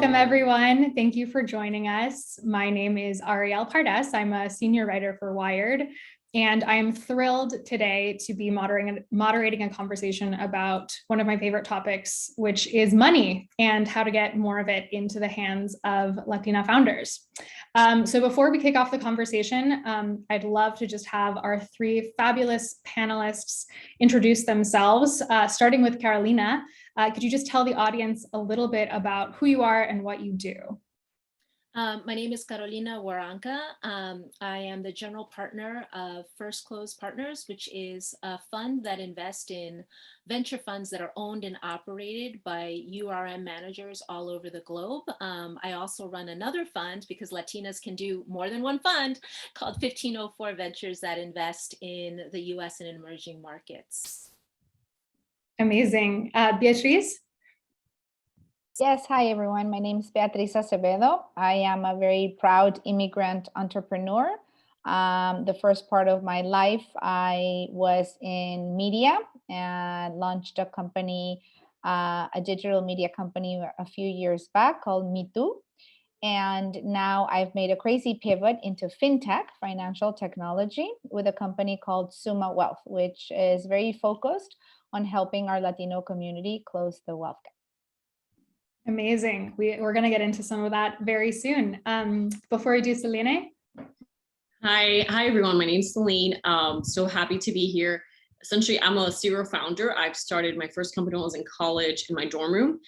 Welcome, everyone. Thank you for joining us. My name is Arielle Paredes. I'm a senior writer for Wired, and I'm thrilled today to be moderating a conversation about one of my favorite topics, which is money and how to get more of it into the hands of Latina founders. So before we kick off the conversation, I'd love to just have our three fabulous panelists introduce themselves, starting with Carolina. Could you just tell the audience a little bit about who you are and what you do? My name is Carolina Waranca. I am the general partner of First Close Partners, which is a fund that invests in venture funds that are owned and operated by URM managers all over the globe. I also run another fund because Latinas can do more than one fund called 1504 Ventures that invest in the US and emerging markets. Amazing. Beatriz? Yes, hi everyone. My name is Beatriz Acevedo. I am a very proud immigrant entrepreneur. The first part of my life, I was in media and launched a company, a digital media company a few years back called Me Too. And now I've made a crazy pivot into fintech, financial technology, with a company called Summa Wealth, which is very focused on helping our Latino community close the wealth gap. Amazing. We're going to get into some of that very soon. Before we do, Selene. Hi everyone. My name's Celine. So happy to be here. Essentially, I'm a serial founder. I've started my first company when I was in college in my dorm room.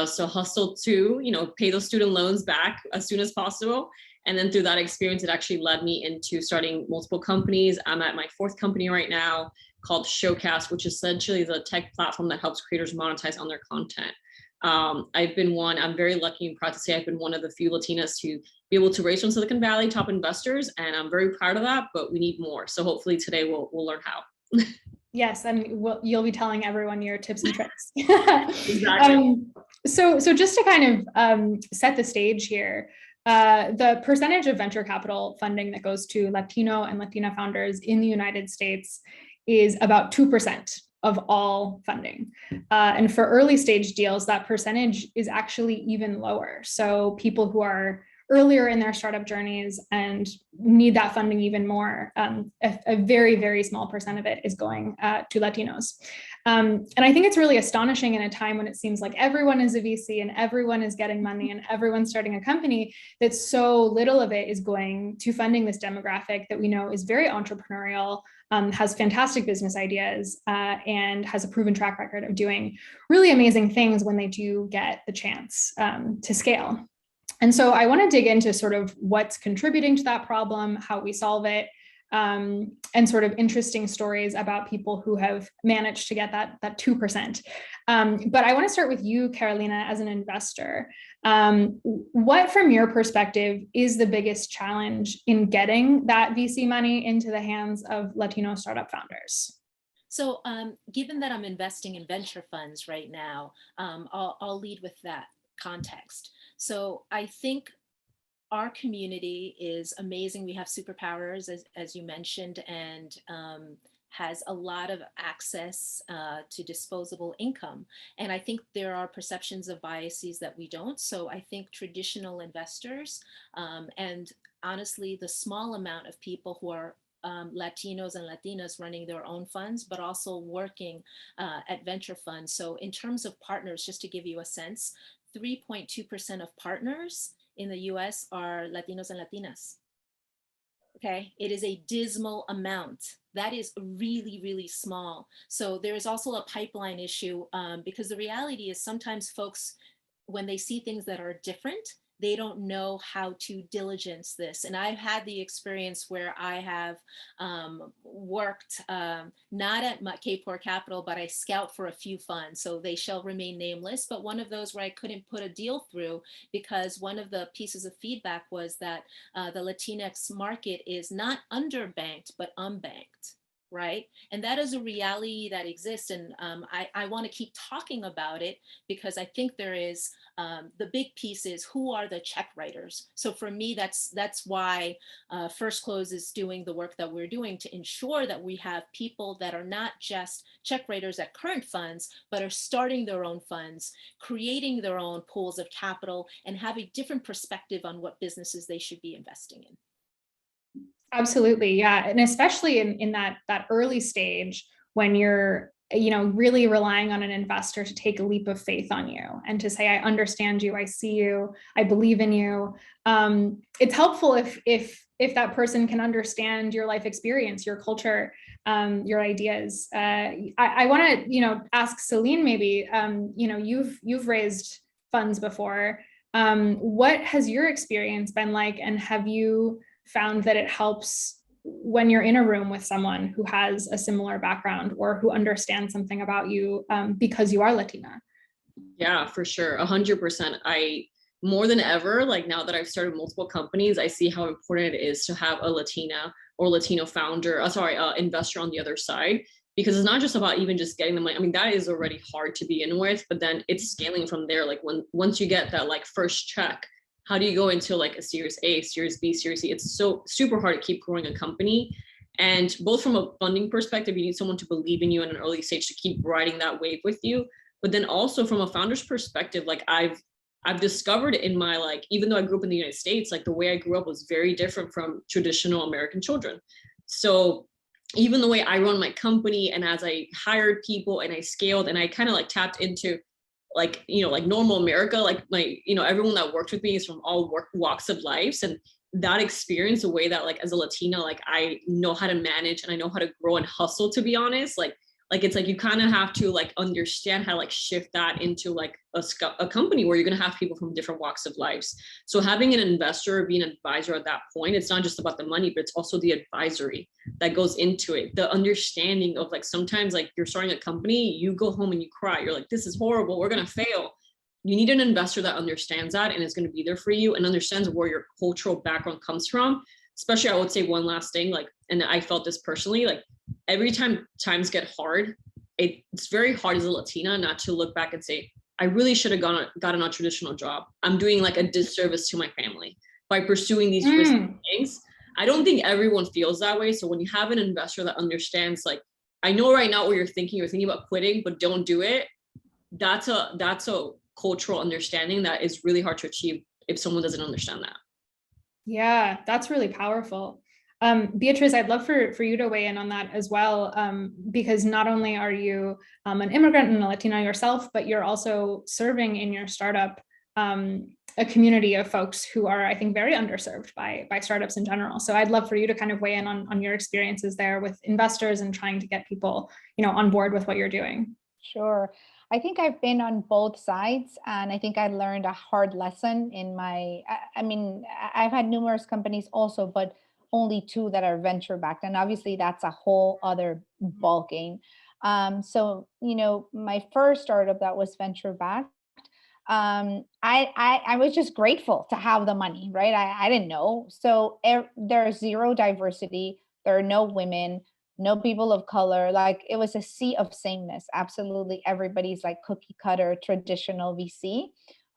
So hustled to, pay those student loans back as soon as possible. And then through that experience, it actually led me into starting multiple companies. I'm at my fourth company right now called Showcast, which essentially is a tech platform that helps creators monetize on their content. I'm very lucky and proud to say I've been one of the few Latinas to be able to raise from Silicon Valley top investors, and I'm very proud of that, but we need more. So hopefully today we'll learn how. Yes, and you'll be telling everyone your tips and tricks. Exactly. So just to kind of set the stage here, the percentage of venture capital funding that goes to Latino and Latina founders in the United States is about 2% of all funding. And for early stage deals, that percentage is actually even lower. So people who are earlier in their startup journeys and need that funding even more, a very, very small percent of it is going to Latinos. And I think it's really astonishing in a time when it seems like everyone is a VC and everyone is getting money and everyone's starting a company, that so little of it is going to funding this demographic that we know is very entrepreneurial, has fantastic business ideas, and has a proven track record of doing really amazing things when they do get the chance to scale. And so I want to dig into sort of what's contributing to that problem, how we solve it, and sort of interesting stories about people who have managed to get that 2%. But I want to start with you, Carolina, as an investor. What, from your perspective, is the biggest challenge in getting that VC money into the hands of Latino startup founders? So given that I'm investing in venture funds right now, I'll lead with that context. So I think our community is amazing. We have superpowers, as you mentioned, and has a lot of access to disposable income. And I think there are perceptions of biases that we don't. So I think traditional investors and honestly, the small amount of people who are Latinos and Latinas running their own funds, but also working at venture funds. So in terms of partners, just to give you a sense, 3.2% of partners in the US are Latinos and Latinas. Okay, it is a dismal amount. That is really, really small. So there is also a pipeline issue because the reality is sometimes folks, when they see things that are different, they don't know how to diligence this. And I've had the experience where I have worked not at K4 Capital, but I scout for a few funds, so they shall remain nameless. But one of those where I couldn't put a deal through because one of the pieces of feedback was that the Latinx market is not underbanked, but unbanked. right? And that is a reality that exists. And I want to keep talking about it because I think there is the big piece is who are the check writers. So for me, that's why First Close is doing the work that we're doing to ensure that we have people that are not just check writers at current funds, but are starting their own funds, creating their own pools of capital, and have a different perspective on what businesses they should be investing in. Absolutely. Yeah. And especially in that early stage when you're, really relying on an investor to take a leap of faith on you and to say, I understand you, I see you, I believe in you. It's helpful if that person can understand your life experience, your culture, your ideas. I want to, ask Celine, maybe, you've raised funds before. What has your experience been like? And have you found that it helps when you're in a room with someone who has a similar background or who understands something about you because you are Latina? Yeah, for sure. 100%. More than ever, like now that I've started multiple companies, I see how important it is to have a Latina or Latino founder, investor on the other side, because it's not just about even just getting the money. I mean, that is already hard to begin with, but then it's scaling from there. Like once you get that like first check, how do you go into like a series A, series B, series C? It's so super hard to keep growing a company. And both from a funding perspective, you need someone to believe in you in an early stage to keep riding that wave with you. But then also from a founder's perspective, like I've discovered in my, like, even though I grew up in the United States, like the way I grew up was very different from traditional American children. So even the way I run my company and as I hired people and I scaled and I kind of like tapped into like, like normal America, like everyone that worked with me is from all walks of lives. And that experience, the way that like as a Latina, like I know how to manage and I know how to grow and hustle, to be honest, like it's like you kind of have to like understand how to like shift that into like a company where you're going to have people from different walks of lives. So having an investor, being an advisor at that point, it's not just about the money, but it's also the advisory that goes into it. The understanding of like, sometimes like you're starting a company, you go home and you cry. You're like, this is horrible. We're going to fail. You need an investor that understands that and is going to be there for you and understands where your cultural background comes from. Especially, I would say one last thing, like, and I felt this personally, like every time times get hard, it's very hard as a Latina not to look back and say, I really should have gotten a traditional job. I'm doing like a disservice to my family by pursuing these risky things. I don't think everyone feels that way. So when you have an investor that understands, like, I know right now what you're thinking about quitting, but don't do it. That's a cultural understanding that is really hard to achieve if someone doesn't understand that. Yeah, that's really powerful. Beatriz, I'd love for you to weigh in on that as well, because not only are you an immigrant and a Latina yourself, but you're also serving in your startup a community of folks who are, I think, very underserved by startups in general. So I'd love for you to kind of weigh in on your experiences there with investors and trying to get people, on board with what you're doing. Sure. I think I've been on both sides, and I think I learned a hard lesson in I mean, I've had numerous companies also, but only two that are venture backed. And obviously that's a whole other ball game. So, my first startup that was venture backed, I was just grateful to have the money, right? I didn't know. So there's zero diversity. There are no women, no people of color. Like, it was a sea of sameness. Absolutely everybody's like cookie cutter traditional VC.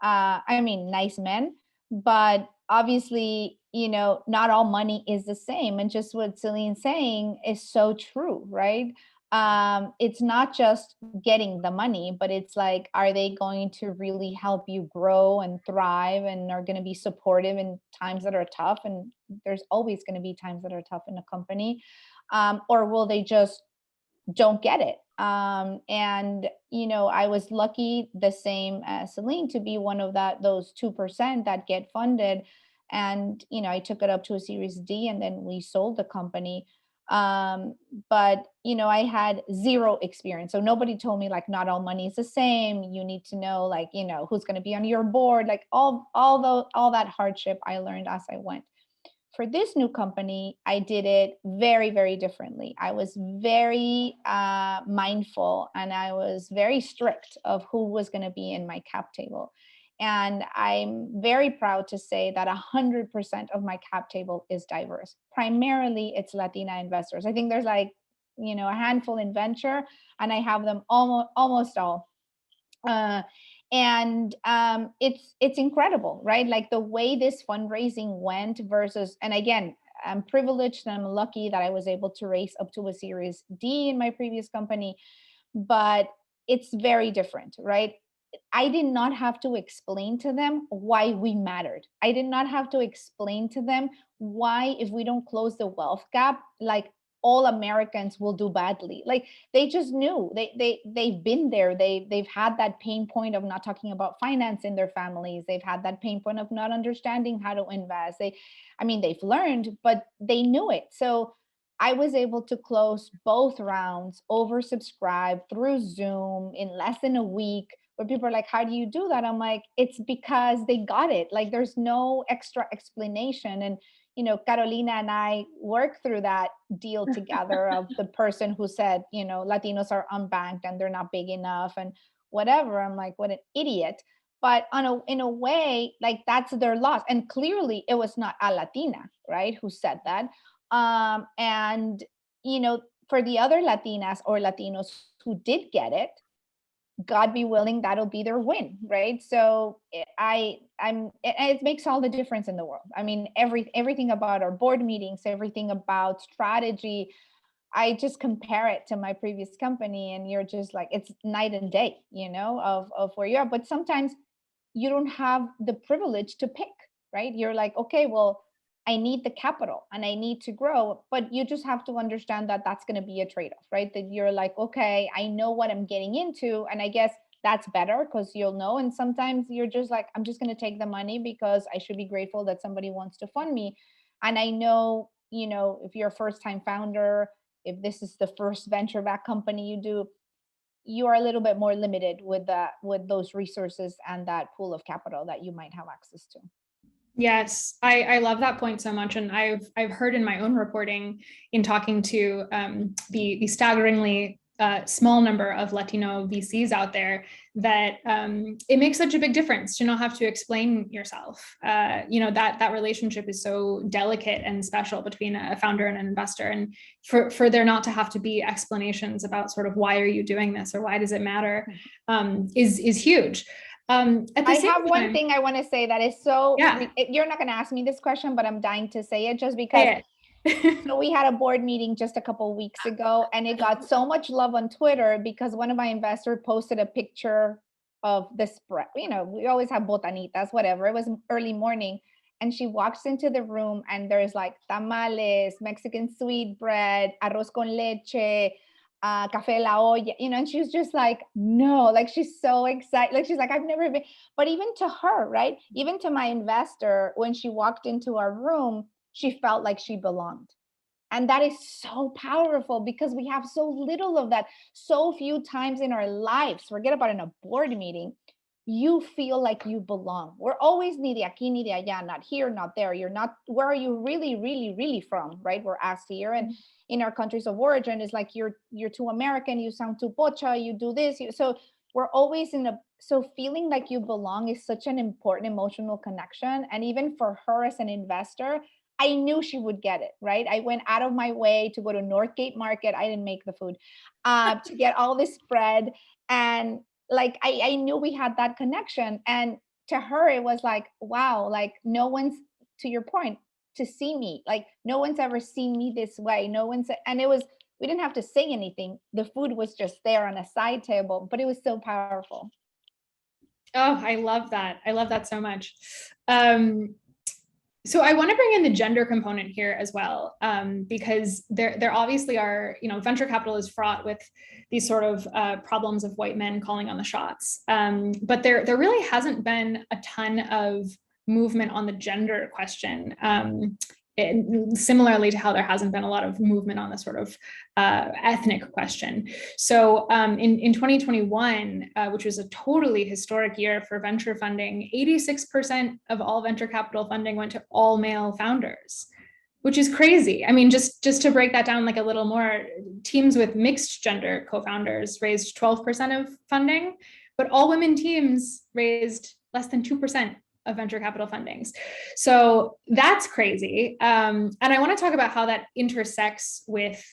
I mean, nice men, but obviously, not all money is the same. And just what Celine's saying is so true, right? It's not just getting the money, but it's like, are they going to really help you grow and thrive and are going to be supportive in times that are tough? And there's always going to be times that are tough in a company. Or will they just don't get it? And I was lucky, the same as Celine, to be one of those 2% that get funded. And I took it up to a Series D, and then we sold the company. But I had zero experience, so nobody told me like not all money is the same. You need to know, like, who's going to be on your board, like all that hardship I learned as I went. For this new company, I did it very, very differently. I was very mindful, and I was very strict of who was going to be in my cap table. And I'm very proud to say that 100% of my cap table is diverse. Primarily, it's Latina investors. I think there's like a handful in venture, and I have them almost all. And it's incredible, right? Like the way this fundraising went versus, and again, I'm privileged and I'm lucky that I was able to raise up to a Series D in my previous company, but it's very different, right? I did not have to explain to them why we mattered. I did not have to explain to them why, if we don't close the wealth gap, like all Americans will do badly. Like they just knew. They've been there. They've had that pain point of not talking about finance in their families. They've had that pain point of not understanding how to invest. They've learned, but they knew it. So I was able to close both rounds, oversubscribed through Zoom in less than a week. Where people are like, how do you do that? I'm like, it's because they got it. Like there's no extra explanation. And Carolina and I worked through that deal together of the person who said, Latinos are unbanked and they're not big enough and whatever. I'm like, what an idiot. But in a way, like that's their loss. And clearly it was not a Latina, right, who said that. And for the other Latinas or Latinos who did get it, God be willing, that'll be their win, right? So it makes all the difference in the world. I mean, everything about our board meetings, everything about strategy, I just compare it to my previous company, and you're just like, it's night and day, of where you are. But sometimes you don't have the privilege to pick, right? You're like, okay, well, I need the capital and I need to grow, but you just have to understand that that's going to be a trade-off, right? That you're like, okay, I know what I'm getting into. And I guess that's better because you'll know. And sometimes you're just like, I'm just going to take the money because I should be grateful that somebody wants to fund me. And I know, if you're a first-time founder, if this is the first venture-backed company you do, you are a little bit more limited with those resources and that pool of capital that you might have access to. Yes, I love that point so much, and I've heard in my own reporting in talking to the staggeringly small number of Latino VCs out there that it makes such a big difference to not have to explain yourself. That relationship is so delicate and special between a founder and an investor, and for there not to have to be explanations about sort of why are you doing this or why does it matter is huge. I have one thing I want to say that is so, yeah. You're not going to ask me this question, but I'm dying to say it just because. So we had a board meeting just a couple of weeks ago, and it got so much love on Twitter because one of my investors posted a picture of the spread. We always have botanitas, whatever. It was early morning, and she walks into the room, and there's like tamales, Mexican sweet bread, arroz con leche, café la olla, and she was just like, no, like she's so excited. Like she's like, I've never been, but even to her, right? Even to my investor, when she walked into our room, she felt like she belonged. And that is so powerful because we have so little of that so few times in our lives. Forget about in a board meeting. You feel like you belong. We're always ni de aquí, ni de allá, not here, not there. You're not, where are you really, really, really from, right? We're asked here. And in our countries of origin, it's like, you're too American, you sound too pocha, you do this. So we're always so feeling like you belong is such an important emotional connection. And even for her as an investor, I knew she would get it, right? I went out of my way to go to Northgate Market. I didn't make the food, to get all this spread. And like, I knew we had that connection. And to her, it was like, wow, like no one's, to your point, to see me, like no one's ever seen me this way. And it was, we didn't have to say anything. The food was just there on a side table, but it was so powerful. Oh, I love that. I love that so much. So I want to bring in the gender component here as well, because there obviously are, venture capital is fraught with these sort of problems of white men calling on the shots. But there really hasn't been a ton of movement on the gender question. Similarly to how there hasn't been a lot of movement on the sort of ethnic question. So in 2021, which was a totally historic year for venture funding, 86% of all venture capital funding went to all male founders, which is crazy. I mean, just to break that down like a little more, teams with mixed gender co-founders raised 12% of funding, but all women teams raised less than 2% of venture capital fundings. So that's crazy. And I want to talk about how that intersects with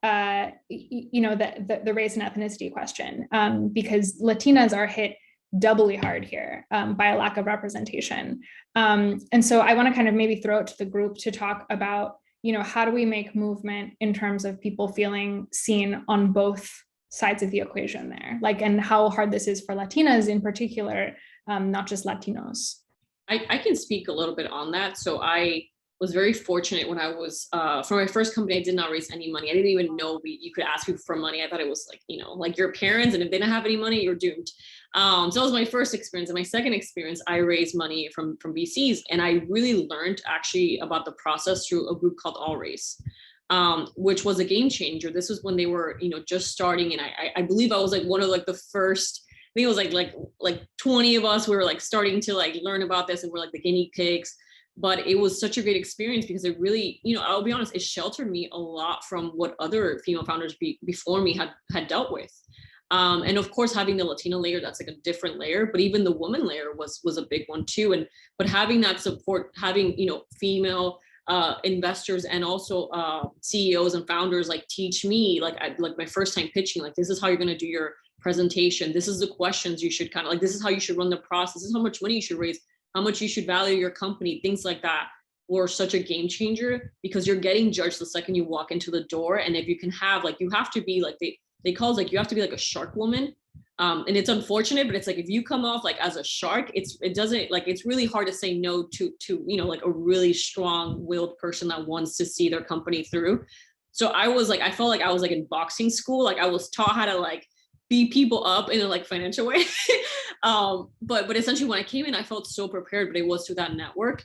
the race and ethnicity question, because Latinas are hit doubly hard here by a lack of representation. And so I want to kind of maybe throw it to the group to talk about, how do we make movement in terms of people feeling seen on both sides of the equation there, and how hard this is for Latinas in particular, not just Latinos. I can speak a little bit on that. So I was very fortunate when I was, for my first company, I did not raise any money. I didn't even know you could ask people for money. I thought it was like your parents, and if they didn't have any money, you're doomed. So that was my first experience. And my second experience, I raised money from VCs, and I really learned actually about the process through a group called All Race, which was a game changer. This was when they were, just starting. And I believe I was like one of like the first, I think it was like 20 of us, we were like starting to like learn about this, and we're like the guinea pigs. But it was such a great experience because it really, I'll be honest, it sheltered me a lot from what other female founders before me had dealt with. And of course, having the Latina layer, that's like a different layer, but even the woman layer was a big one too. But having that support, having, female investors and also CEOs and founders like teach me, like my first time pitching, like this is how you're going to do your presentation. This is the questions you should kind of like, this is how you should run the process. This is how much money you should raise, how much you should value your company, things like that were such a game changer because you're getting judged the second you walk into the door. And if you can have, like, you have to be like, they call it like, you have to be like a shark woman. And it's unfortunate, but it's like, if you come off like as a shark, it's really hard to say no to, like a really strong willed person that wants to see their company through. So I felt like I was like in boxing school. Like I was taught how to like beat people up in a like financial way. But essentially when I came in, I felt so prepared, but it was through that network.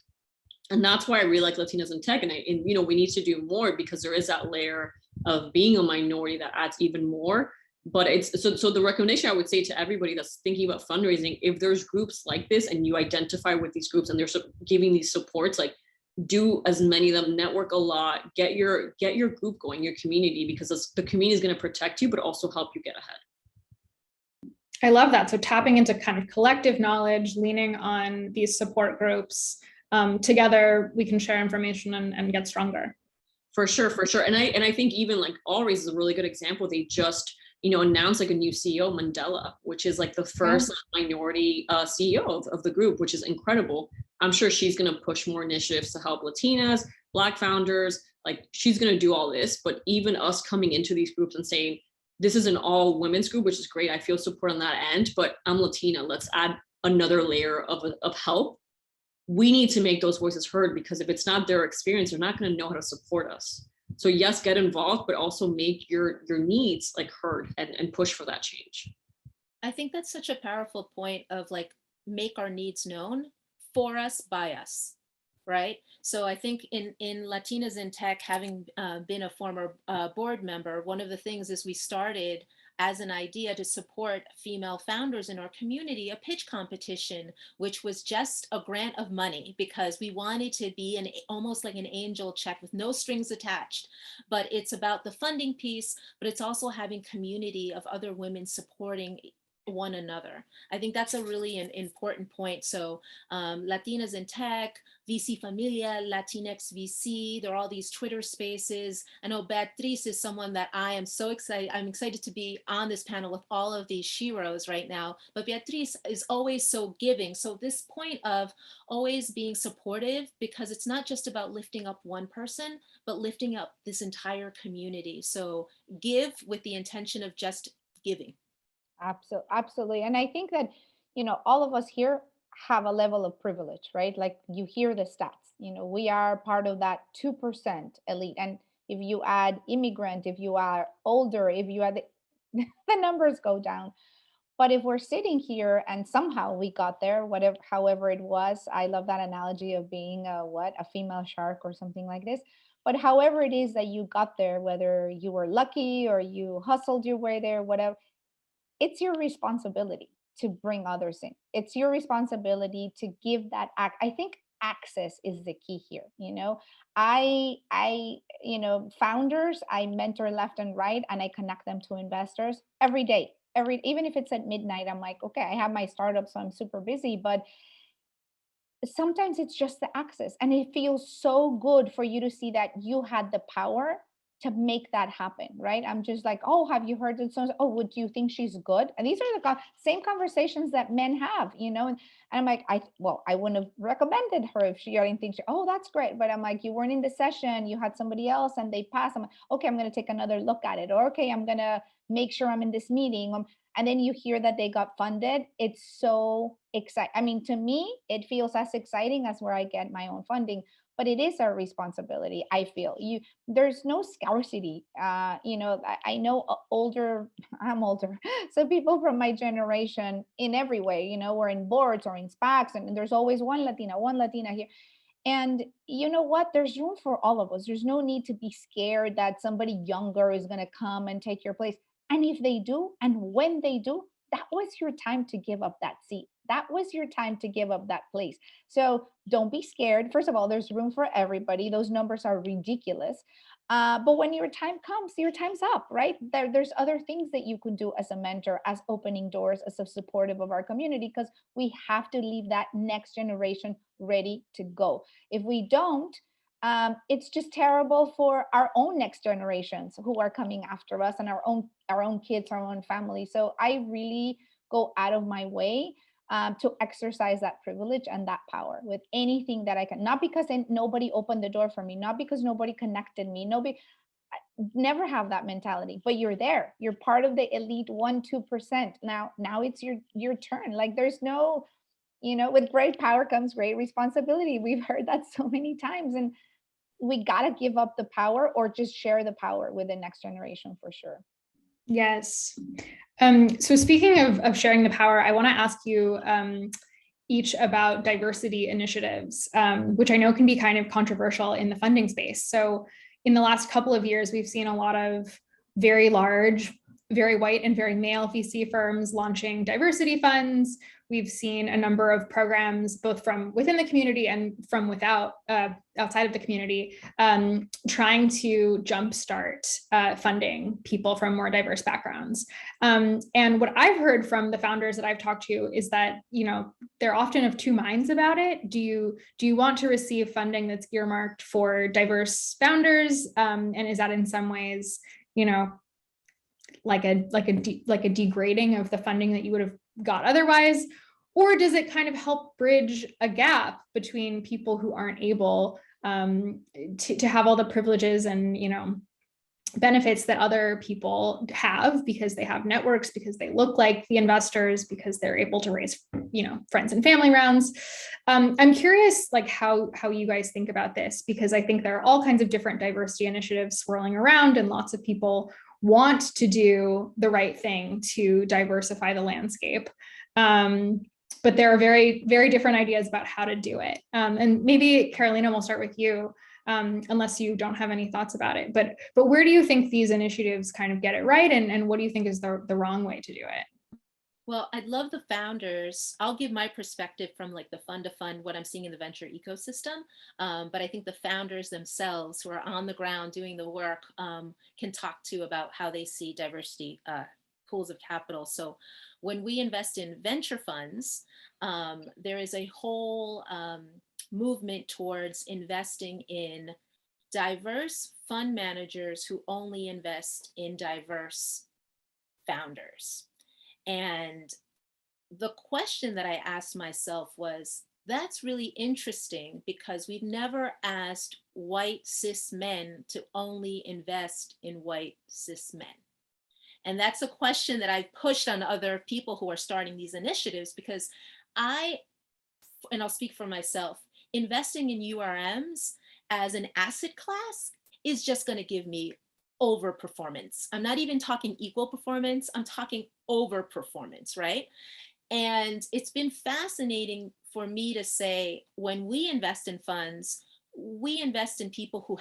And that's why I really like Latinas in tech. And we need to do more because there is that layer of being a minority that adds even more. But it's so the recommendation I would say to everybody that's thinking about fundraising, if there's groups like this and you identify with these groups and they're giving these supports, like do as many of them, network a lot, get your group going, your community, because the community is going to protect you, but also help you get ahead. I love that. So tapping into kind of collective knowledge, leaning on these support groups, together we can share information and get stronger. For sure. And I think even like All Race is a really good example. They just, announced like a new CEO, Mandela, which is like the first minority CEO of the group, which is incredible. I'm sure she's going to push more initiatives to help Latinas, Black founders. Like she's going to do all this, but even us coming into these groups and saying, this is an all women's group, which is great. I feel support on that end, but I'm Latina. Let's add another layer of help. We need to make those voices heard because if it's not their experience, they're not going to know how to support us. So yes, get involved, but also make your needs like heard and push for that change. I think that's such a powerful point of like, make our needs known for us, by us. Right. So I think in Latinas in Tech, having been a former board member, one of the things is we started as an idea to support female founders in our community, a pitch competition, which was just a grant of money because we wanted to be almost like an angel check with no strings attached. But it's about the funding piece, but it's also having community of other women supporting one another. I think that's a really important point. So Latinas in Tech, VC Familia, LATINX VC, there are all these Twitter spaces. I know Beatriz is someone that I am so excited. I'm excited to be on this panel with all of these sheroes right now. But Beatriz is always so giving. So this point of always being supportive, because it's not just about lifting up one person, but lifting up this entire community. So give with the intention of just giving. Absolutely. And I think that, all of us here have a level of privilege, right? Like you hear the stats, we are part of that 2% elite. And if you add immigrant, if you are older, if you add the numbers go down. But if we're sitting here and somehow we got there, however it was, I love that analogy of being a female shark or something like this. But however it is that you got there, whether you were lucky or you hustled your way there, whatever, it's your responsibility to bring others in. It's your responsibility to give that act. I think access is the key here. Founders, I mentor left and right, and I connect them to investors every day. Even if it's at midnight, I'm like, okay, I have my startup, so I'm super busy, but sometimes it's just the access. And it feels so good for you to see that you had the power to make that happen, right? I'm just like, oh, have you heard it? So, oh, would you think she's good? And these are the same conversations that men have, and I'm like, I wouldn't have recommended her if she didn't think oh, that's great. But I'm like, you weren't in the session, you had somebody else and they passed. I'm like, okay, I'm going to take another look at it. Or, okay, I'm going to make sure I'm in this meeting. And then you hear that they got funded. It's so exciting. I mean, to me, it feels as exciting as where I get my own funding, but it is our responsibility. I feel there's no scarcity. I know I'm older. So people from my generation in every way, we're in boards or in SPACs, and there's always one Latina here. And you know what? There's room for all of us. There's no need to be scared that somebody younger is going to come and take your place. And if they do, and when they do, that was your time to give up that seat. That was your time to give up that place. So don't be scared. First of all, there's room for everybody. Those numbers are ridiculous. But when your time comes, your time's up, right? There's other things that you could do as a mentor, as opening doors, as a supportive of our community, because we have to leave that next generation ready to go. If we don't, it's just terrible for our own next generations who are coming after us, and our own kids, our own family. So I really go out of my way to exercise that privilege and that power with anything that I can. Not because nobody opened the door for me, not because nobody connected me, never have that mentality. But you're there. You're part of the elite 1-2%. Now it's your turn. Like there's no, with great power comes great responsibility. We've heard that so many times, and we got to give up the power or just share the power with the next generation for sure. Yes. So speaking of sharing the power, I want to ask you each about diversity initiatives, which I know can be kind of controversial in the funding space. So in the last couple of years, we've seen a lot of very large, very white and very male VC firms launching diversity funds. We've seen a number of programs, both from within the community and from outside of the community, trying to jumpstart funding people from more diverse backgrounds. And what I've heard from the founders that I've talked to is that, they're often of two minds about it. Do you want to receive funding that's earmarked for diverse founders? And is that in some ways, like a degrading of the funding that you would have got otherwise? Or does it kind of help bridge a gap between people who aren't able to have all the privileges and benefits that other people have because they have networks, because they look like the investors, because they're able to raise friends and family rounds? I'm curious how you guys think about this, because I think there are all kinds of different diversity initiatives swirling around, and lots of people want to do the right thing to diversify the landscape. But there are very, very different ideas about how to do it. And maybe Carolina, we'll start with you, unless you don't have any thoughts about it. But where do you think these initiatives kind of get it right? And what do you think is the wrong way to do it? Well, I'd love the founders. I'll give my perspective from the fund to fund, what I'm seeing in the venture ecosystem. But I think the founders themselves who are on the ground doing the work can talk to about how they see diversity pools of capital. So when we invest in venture funds, there is a whole movement towards investing in diverse fund managers who only invest in diverse founders. And the question that I asked myself was, that's really interesting, because we've never asked white cis men to only invest in white cis men. And that's a question that I pushed on other people who are starting these initiatives, because and I'll speak for myself, investing in URMs as an asset class is just going to give me overperformance. I'm not even talking equal performance, I'm talking overperformance, right? And it's been fascinating for me to say, when we invest in funds, we invest in people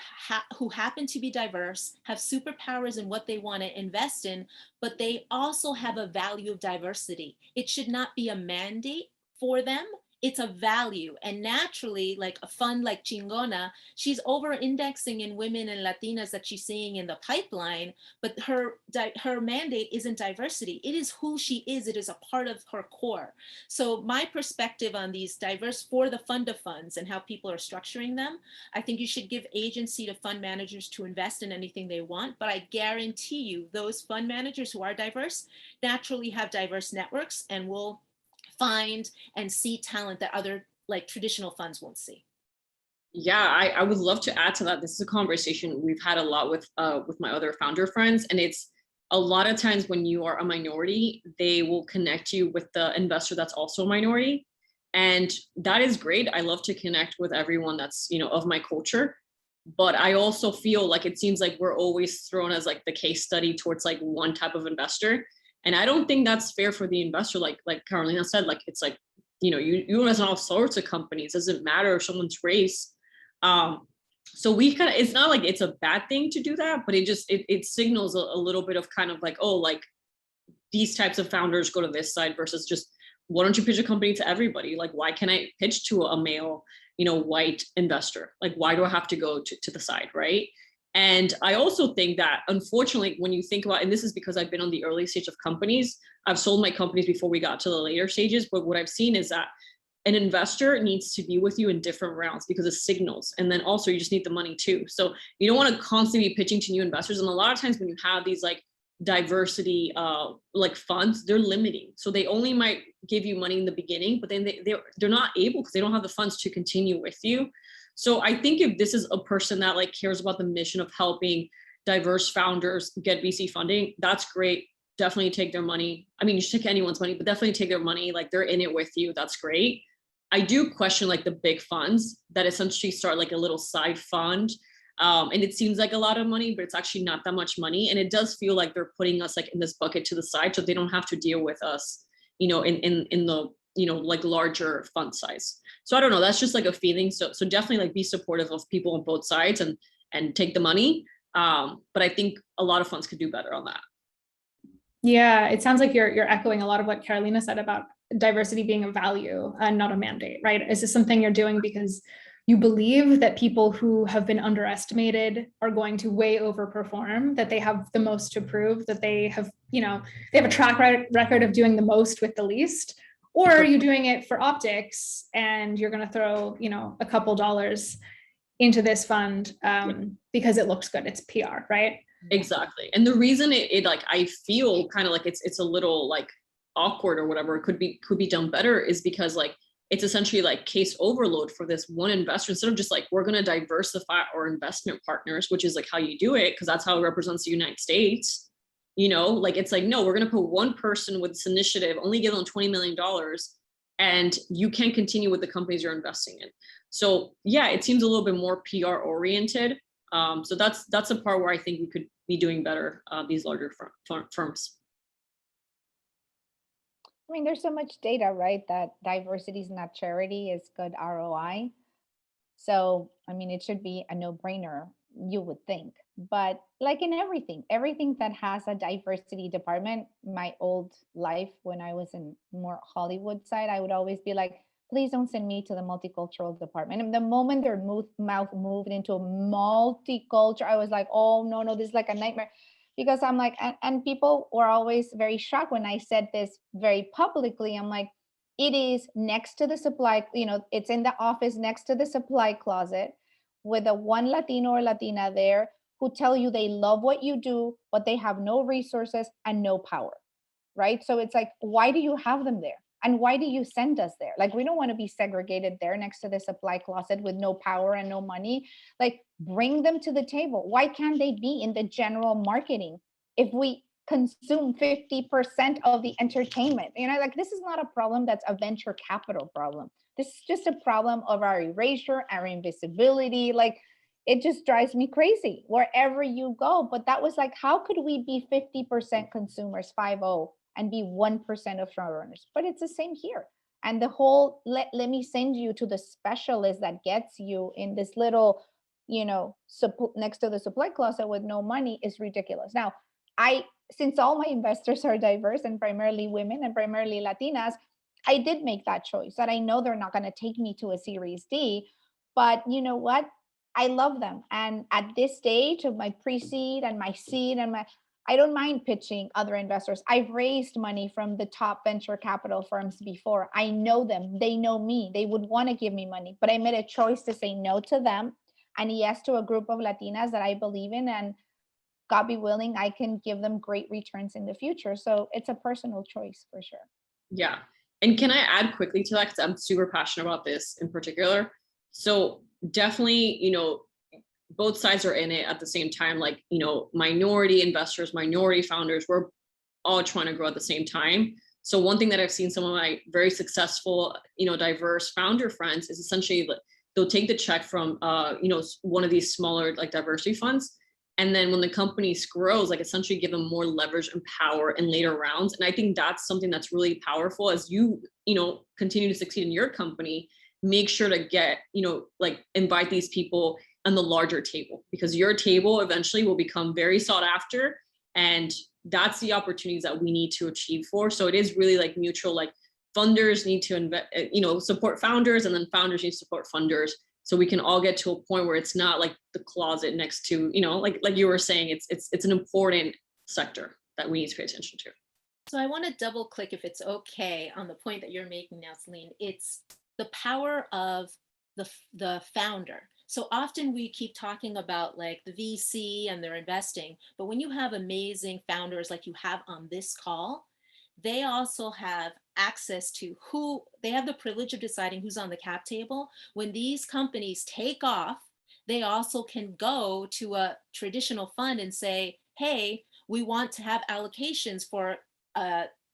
who happen to be diverse, have superpowers in what they want to invest in, but they also have a value of diversity. It should not be a mandate for them. it's a value. And naturally, like a fund like Chingona, she's over indexing in women and Latinas that she's seeing in the pipeline, but her mandate isn't diversity. It is who she is. It is a part of her core. So my perspective on these diverse for the fund of funds and how people are structuring them, I think you should give agency to fund managers to invest in anything they want. But I guarantee you, those fund managers who are diverse naturally have diverse networks and will find and see talent that other like traditional funds won't see. Yeah, I would love to add to that. This is a conversation we've had a lot with my other founder friends, and it's a lot of times when you are a minority, they will connect you with the investor that's also a minority, and that is great. I love to connect with everyone that's, you know, of my culture, but I also feel like it seems like we're always thrown as like the case study towards like one type of investor, and I don't think that's fair for the investor. Like Carolina said, like it's like, you know, you invest in all sorts of companies. It doesn't matter if someone's race. So we kind of, it's not like it's a bad thing to do that, but it signals a little bit of kind of like, oh, like these types of founders go to this side versus just, why don't you pitch a company to everybody? Like, why can't I pitch to a male, you know, white investor? Like, why do I have to go to the side, right? And I also think that, unfortunately, when you think about, and this is because I've been on the early stage of companies, I've sold my companies before we got to the later stages, but what I've seen is that an investor needs to be with you in different rounds because of signals. And then also you just need the money too. So you don't want to constantly be pitching to new investors. And a lot of times when you have these like diversity like funds, they're limiting. So they only might give you money in the beginning, but then they're not able because they don't have the funds to continue with you. So I think if this is a person that like cares about the mission of helping diverse founders get VC funding, that's great. Definitely take their money. I mean, you should take anyone's money, but definitely take their money. Like they're in it with you. That's great. I do question like the big funds that essentially start like a little side fund. And it seems like a lot of money, but it's actually not that much money. And it does feel like they're putting us like in this bucket to the side so they don't have to deal with us, you know, in the, you know, like larger fund size. So I don't know, that's just like a feeling. So definitely like be supportive of people on both sides and take the money. But I think a lot of funds could do better on that. Yeah, it sounds like you're echoing a lot of what Carolina said about diversity being a value and not a mandate, right? Is this something you're doing because you believe that people who have been underestimated are going to way overperform, that they have the most to prove, that they have, you know, they have a track record of doing the most with the least? Or are you doing it for optics and you're going to throw, you know, a couple dollars into this fund because it looks good, it's PR, right? Exactly. And the reason it like, I feel kind of like it's a little like awkward or whatever, it could be done better, is because like it's essentially like case overload for this one investor. Instead of just like, we're going to diversify our investment partners, which is like how you do it, because that's how it represents the United States. You know, like it's like, no, we're going to put one person with this initiative, only give them $20 million, and you can continue with the companies you're investing in. So yeah, it seems a little bit more PR oriented. So that's a part where I think we could be doing better, these larger firms. I mean, there's so much data, right? That diversity is not charity, is good ROI. So, I mean, it should be a no-brainer, you would think. But like in everything that has a diversity department, my old life when I was in more Hollywood side, I would always be like, please don't send me to the multicultural department. And the moment their mouth moved into multicultural, I was like, oh, no, this is like a nightmare. Because I'm like, and people were always very shocked when I said this very publicly. I'm like, it is next to the supply, you know, it's in the office next to the supply closet with a one Latino or Latina there who tell you they love what you do, but they have no resources and no power, right? So it's like, why do you have them there? And why do you send us there? Like, we don't want to be segregated there next to the supply closet with no power and no money. Like, bring them to the table. Why can't they be in the general marketing if we consume 50% of the entertainment? You know, like, this is not a problem that's a venture capital problem. This is just a problem of our erasure, our invisibility. Like, it just drives me crazy wherever you go. But that was like, how could we be 50% consumers, 5-0, and be 1% of front runners? But it's the same here. And the whole, let me send you to the specialist that gets you in this little, you know, next to the supply closet with no money is ridiculous. Now, since all my investors are diverse and primarily women and primarily Latinas, I did make that choice, that I know they're not going to take me to a Series D, but you know what? I love them. And at this stage of my pre-seed and my seed and I don't mind pitching other investors. I've raised money from the top venture capital firms before. I know them. They know me. They would want to give me money, but I made a choice to say no to them and yes to a group of Latinas that I believe in, and God be willing, I can give them great returns in the future. So it's a personal choice for sure. Yeah. And can I add quickly to that? Because I'm super passionate about this in particular. So definitely, both sides are in it at the same time. Like, minority investors, minority founders, we're all trying to grow at the same time. So one thing that I've seen some of my very successful, diverse founder friends is essentially they'll take the check from, one of these smaller like diversity funds. And then when the company grows, like essentially give them more leverage and power in later rounds. And I think that's something that's really powerful as you, continue to succeed in your company. Make sure to get, like invite these people on the larger table, because your table eventually will become very sought after. And that's the opportunities that we need to achieve for. So it is really like mutual, like funders need to invest, support founders, and then founders need to support funders. So we can all get to a point where it's not like the closet next to, like you were saying, it's an important sector that we need to pay attention to. So I want to double click, if it's okay, on the point that you're making now, Celine. It's the power of the founder. So often we keep talking about like the VC and their investing, but when you have amazing founders like you have on this call, they also have access to who, they have the privilege of deciding who's on the cap table. When these companies take off, they also can go to a traditional fund and say, hey, we want to have allocations for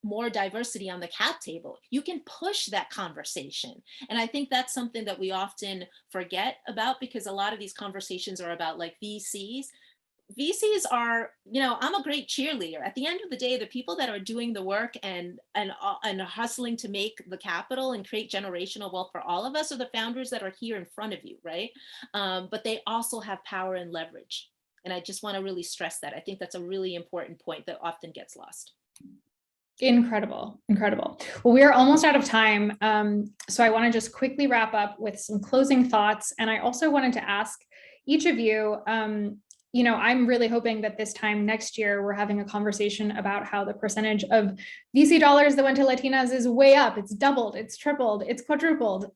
more diversity on the cap table. You can push that conversation. And I think that's something that we often forget about, because a lot of these conversations are about like VCs. VCs are, I'm a great cheerleader. At the end of the day, the people that are doing the work and hustling to make the capital and create generational wealth for all of us are the founders that are here in front of you, right? But they also have power and leverage. And I just want to really stress that. I think that's a really important point that often gets lost. Incredible. Well, we are almost out of time. So I want to just quickly wrap up with some closing thoughts. And I also wanted to ask each of you, I'm really hoping that this time next year, we're having a conversation about how the percentage of VC dollars that went to Latinas is way up. It's doubled, it's tripled, it's quadrupled.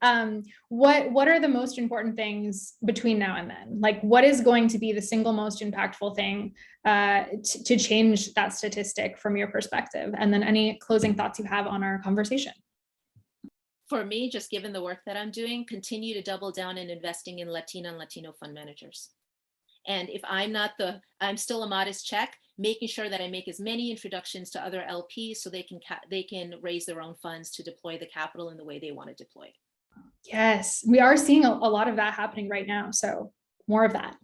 What are the most important things between now and then? Like, what is going to be the single most impactful thing to change that statistic from your perspective? And then any closing thoughts you have on our conversation. For me, just given the work that I'm doing, continue to double down in investing in Latina and Latino fund managers. And if I'm still a modest check, making sure that I make as many introductions to other LPs so they can raise their own funds to deploy the capital in the way they want to deploy. Yes, we are seeing a lot of that happening right now. So more of that.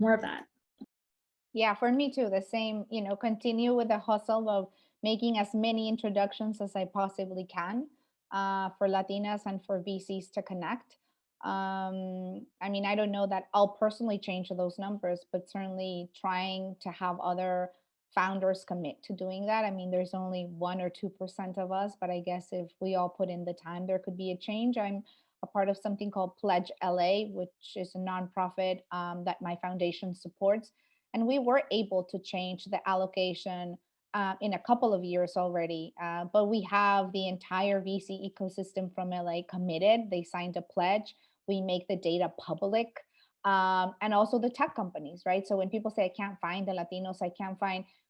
Yeah, for me too, the same, continue with the hustle of making as many introductions as I possibly can for Latinas and for VCs to connect. I don't know that I'll personally change those numbers, but certainly trying to have other founders commit to doing that. There's only 1 or 2% of us, but I guess if we all put in the time, there could be a change. I'm a part of something called Pledge LA, which is a nonprofit that my foundation supports. And we were able to change the allocation in a couple of years already. But we have the entire VC ecosystem from LA committed. They signed a pledge. We make the data public, and also the tech companies, right? So when people say, I can't find the Latinos,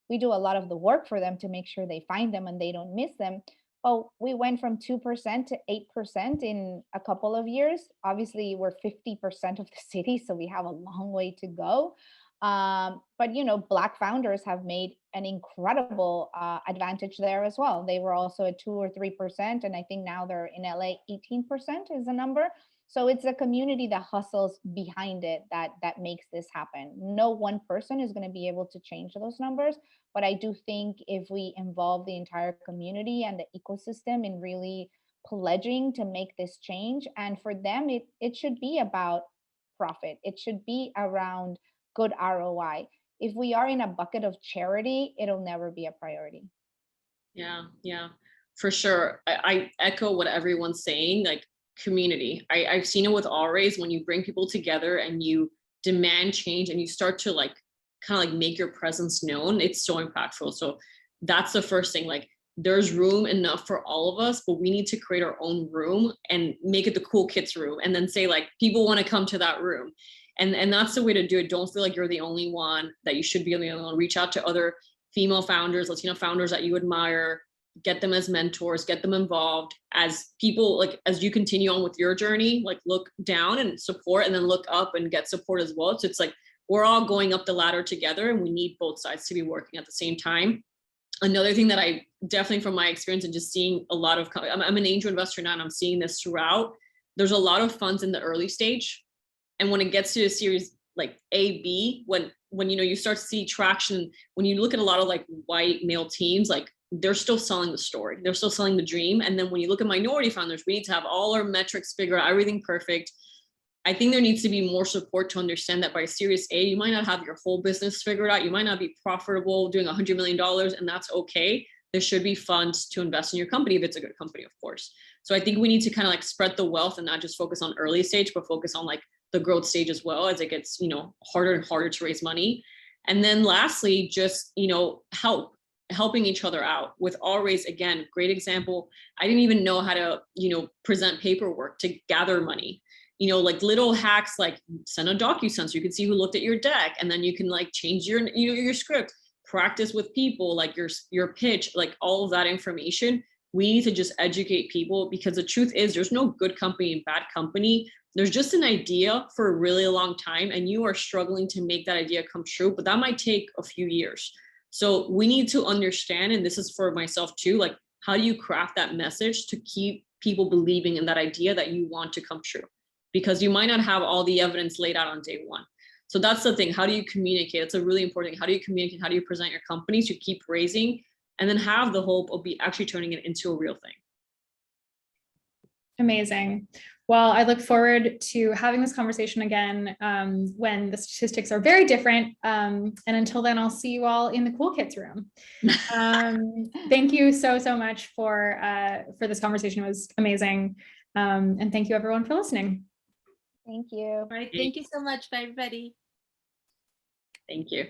we do a lot of the work for them to make sure they find them and they don't miss them. Well, we went from 2% to 8% in a couple of years. Obviously, we're 50% of the city, so we have a long way to go. But Black founders have made an incredible advantage there as well. They were also at 2 or 3%, and I think now they're in LA 18% is the number. So it's a community that hustles behind it that makes this happen. No one person is going to be able to change those numbers, but I do think if we involve the entire community and the ecosystem in really pledging to make this change, and for them, it should be about profit. It should be around good ROI. If we are in a bucket of charity, it'll never be a priority. Yeah. for sure. I echo what everyone's saying, like community. I've seen it with Always, when you bring people together and you demand change and you start to like kind of like make your presence known, it's so impactful. So that's the first thing. Like there's room enough for all of us, but we need to create our own room and make it the cool kids room, and then say like people want to come to that room. And that's the way to do it. Don't feel like you're the only one, that you should be the only one. Reach out to other female founders, Latino founders that you admire, get them as mentors, get them involved as people, like as you continue on with your journey, like look down and support, and then look up and get support as well. So it's like we're all going up the ladder together, and we need both sides to be working at the same time. Another thing that I definitely, from my experience and just seeing a lot of, I'm an angel investor now, and I'm seeing this throughout, there's a lot of funds in the early stage. And when it gets to a series like A, B, when you know, you start to see traction, when you look at a lot of like white male teams, like they're still selling the story, they're still selling the dream. And then when you look at minority founders, we need to have all our metrics figured out, everything perfect. I think there needs to be more support to understand that by Series A, you might not have your whole business figured out. You might not be profitable doing $100 million, and that's okay. There should be funds to invest in your company if it's a good company, of course. So I think we need to kind of like spread the wealth and not just focus on early stage, but focus on like the growth stage as well, as it gets, you know, harder and harder to raise money. And then lastly, just, you know, helping each other out. With Always, again, great example. I didn't even know how to, you know, present paperwork to gather money. You know, like little hacks, like send a DocuSign so you can see who looked at your deck, and then you can like change your, you know, your script, practice with people, like your pitch, like all of that information. We need to just educate people, because the truth is there's no good company and bad company. There's just an idea for a really long time, and you are struggling to make that idea come true, but that might take a few years. So we need to understand, and this is for myself too, like how do you craft that message to keep people believing in that idea that you want to come true? Because you might not have all the evidence laid out on day one. So that's the thing. How do you communicate? It's a really important thing. How do you communicate? How do you present your company to keep raising, and then have the hope of actually turning it into a real thing? Amazing. Well, I look forward to having this conversation again when the statistics are very different. And until then, I'll see you all in the Cool Kids room. Thank you so much for this conversation. It was amazing. And thank you everyone for listening. Thank you. All right. Thank you so much. Bye, everybody. Thank you.